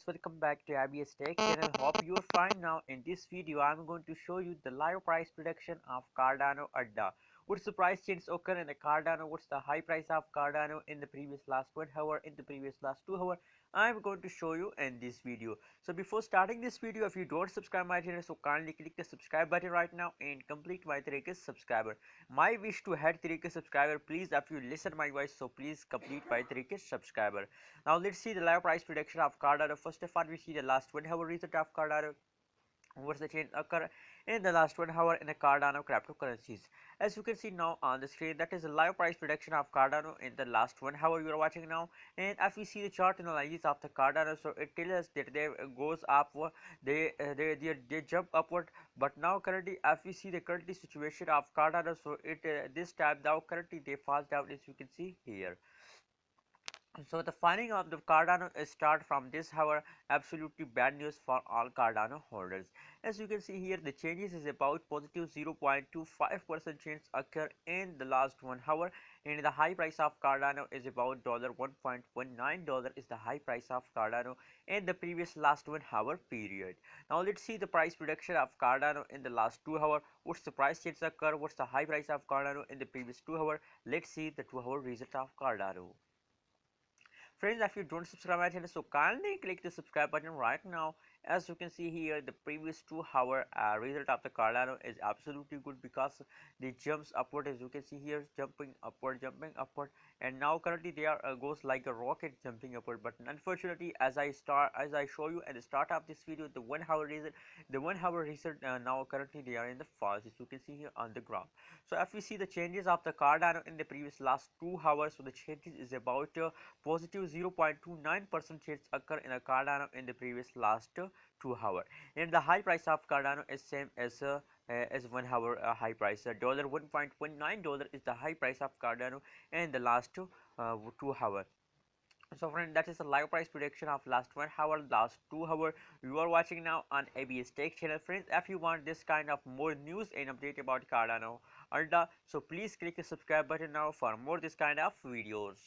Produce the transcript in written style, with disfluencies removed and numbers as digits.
Welcome back to ABS Tech channel. Hope you are fine. Now in this video I'm going to show you the live price prediction of Cardano Adda. What's the price change occur in the Cardano? What's the high price of Cardano in the previous last 1 hour, in the previous last 2 hour? I'm going to show you in this video. So before starting this video, if you don't subscribe my channel, so kindly click the subscribe button right now and complete my 3K subscriber. My wish to head 3K subscriber, please, if you listen my voice, so please complete my 3K subscriber. Now let's see the live price prediction of Cardano. First of all, we see the last 1 hour result of Cardano. What's the change occur in the last 1 hour in the Cardano cryptocurrencies? As you can see now on the screen, that is the live price prediction of Cardano in the last 1 hour you are watching now. And if we see the chart analysis of the Cardano, so it tells us that they goes up, they jump upward. But now currently, if we see the currently situation of Cardano, so it this time now currently they fall down, as you can see here. So the finding of the Cardano is start from this hour, absolutely bad news for all Cardano holders. As you can see here, the changes is about positive 0.25% change occur in the last 1 hour, and the high price of Cardano is about $1.19 is the high price of Cardano in the previous last 1 hour period. Now let's see the price prediction of Cardano in the last 2 hour. What's the price change occur? What's the high price of Cardano in the previous 2 hour? Let's see the 2 hour result of Cardano. Friends, if you don't subscribe my channel, so kindly click the subscribe button right now. As you can see here, the previous 2 hour result of the Cardano is absolutely good because the jumps upward, as you can see here, jumping upward, and now currently they are goes like a rocket jumping upward. But unfortunately, as I show you at the start of this video, the 1 hour result, now currently they are in the falls, as you can see here on the graph. So if we see the changes of the Cardano in the previous last 2 hours, so the changes is about positive 0.29% change occur in a Cardano in the previous last 2 hour, and the high price of Cardano is same as 1 hour high price. Dollar $1.19 is the high price of Cardano in the last 2 hour. So friend, that is the live price prediction of last 1 hour, last 2 hour. You are watching now on ABS Tech channel. Friends, if you want this kind of more news and update about Cardano, so please click the subscribe button now for more this kind of videos.